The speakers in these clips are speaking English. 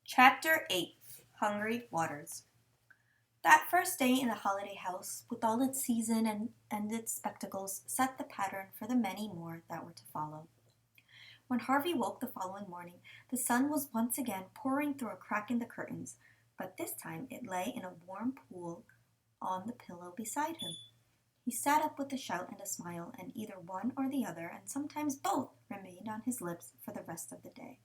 Chapter 8 Hungry Waters. That first day in the holiday house, with all its season and its spectacles, set the pattern for the many more that were to follow. When Harvey woke the following morning, the sun was once again pouring through a crack in the curtains, but this time it lay in a warm pool on the pillow beside him. He sat up with a shout and a smile, and either one or the other, and sometimes both, remained on his lips for the rest of the day.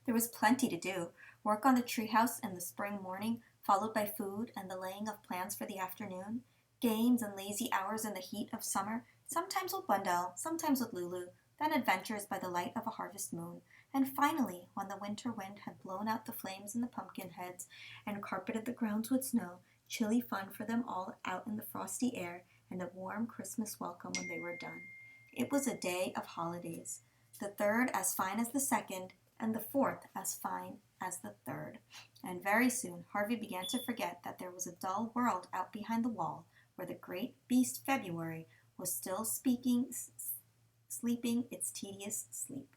There was plenty to do. Work on the treehouse in the spring morning, followed by food and the laying of plans for the afternoon. Games and lazy hours in the heat of summer, sometimes with Wendell, sometimes with Lulu, then adventures by the light of a harvest moon. And finally, when the winter wind had blown out the flames in the pumpkin heads and carpeted the grounds with snow, chilly fun for them all out in the frosty air, and a warm Christmas welcome when they were done. It was a day of holidays, the third as fine as the second, and the fourth as fine as the third. And very soon Harvey began to forget that there was a dull world out behind the wall, where the great beast February was still sleeping its tedious sleep.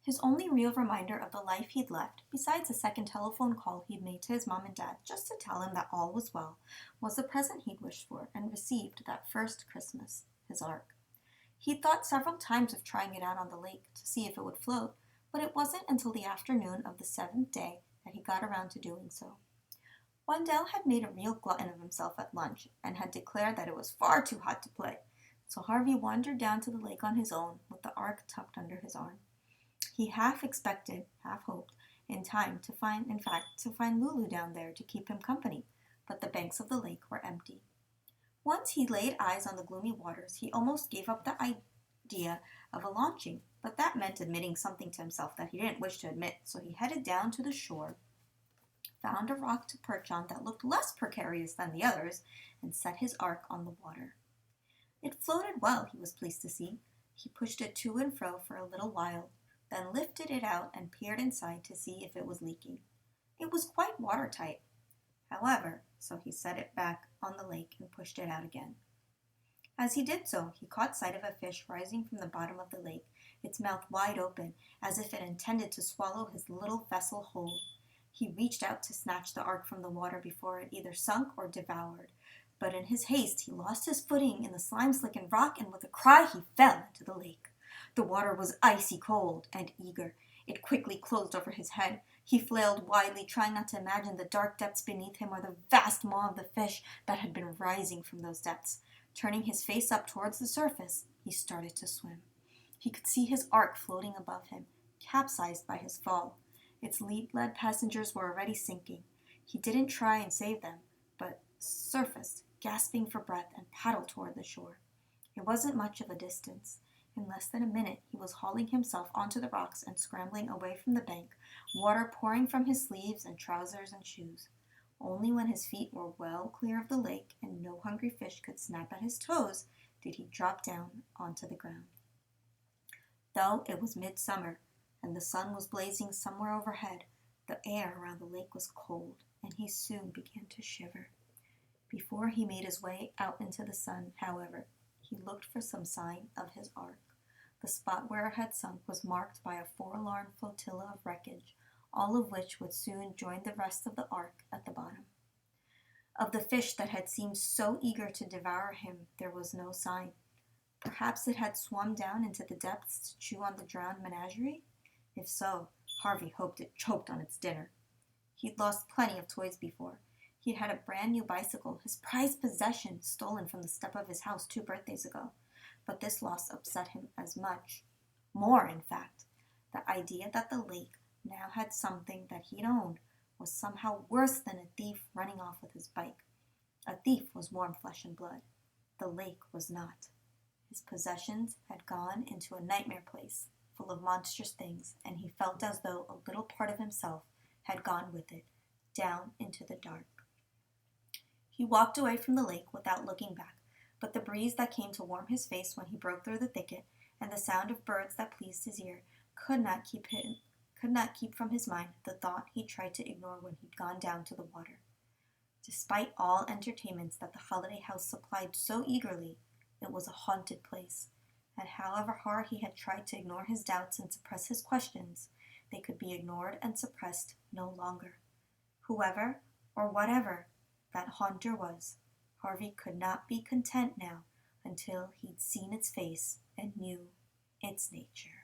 His only real reminder of the life he'd left, besides a second telephone call he'd made to his mom and dad just to tell him that all was well, was the present he'd wished for and received that first Christmas, his Ark. He'd thought several times of trying it out on the lake to see if it would float, but it wasn't until the afternoon of the seventh day that he got around to doing so. Wendell had made a real glutton of himself at lunch and had declared that it was far too hot to play, so Harvey wandered down to the lake on his own with the Ark tucked under his arm. He half expected, half hoped, in time to find Lulu down there to keep him company, but the banks of the lake were empty. Once he laid eyes on the gloomy waters, he almost gave up the idea of a launching, but that meant admitting something to himself that he didn't wish to admit, so he headed down to the shore, found a rock to perch on that looked less precarious than the others, and set his Ark on the water. It floated well, he was pleased to see. He pushed it to and fro for a little while, then lifted it out and peered inside to see if it was leaking. It was quite watertight, however, so he set it back on the lake and pushed it out again. As he did so, he caught sight of a fish rising from the bottom of the lake, its mouth wide open, as if it intended to swallow his little vessel whole. He reached out to snatch the Ark from the water before it either sunk or devoured, but in his haste he lost his footing in the slime-slickened rock, and with a cry he fell into the lake. The water was icy cold and eager. It quickly closed over his head. He flailed wildly, trying not to imagine the dark depths beneath him or the vast maw of the fish that had been rising from those depths. Turning his face up towards the surface, he started to swim. He could see his Ark floating above him, capsized by his fall. Its lead-led passengers were already sinking. He didn't try and save them, but surfaced, gasping for breath, and paddled toward the shore. It wasn't much of a distance. In less than a minute he was hauling himself onto the rocks and scrambling away from the bank, water pouring from his sleeves and trousers and shoes. Only when his feet were well clear of the lake and no hungry fish could snap at his toes did he drop down onto the ground. Though it was midsummer and the sun was blazing somewhere overhead, the air around the lake was cold, and he soon began to shiver. Before he made his way out into the sun, however, he looked for some sign of his Ark. The spot where it had sunk was marked by a forlorn flotilla of wreckage, all of which would soon join the rest of the Ark at the bottom. Of the fish that had seemed so eager to devour him, there was no sign. Perhaps it had swum down into the depths to chew on the drowned menagerie? If so, Harvey hoped it choked on its dinner. He'd lost plenty of toys before. He'd had a brand new bicycle, his prized possession, stolen from the step of his house 2 birthdays ago. But this loss upset him as much. More, in fact. The idea that the lake now had something that he'd owned was somehow worse than a thief running off with his bike. A thief was warm flesh and blood. The lake was not. His possessions had gone into a nightmare place, full of monstrous things, and he felt as though a little part of himself had gone with it, down into the dark. He walked away from the lake without looking back, but the breeze that came to warm his face when he broke through the thicket, and the sound of birds that pleased his ear, could not keep from his mind the thought he tried to ignore when he'd gone down to the water. Despite all entertainments that the holiday house supplied so eagerly, it was a haunted place. And however hard he had tried to ignore his doubts and suppress his questions, they could be ignored and suppressed no longer. Whoever or whatever that haunter was, Harvey could not be content now until he'd seen its face and knew its nature.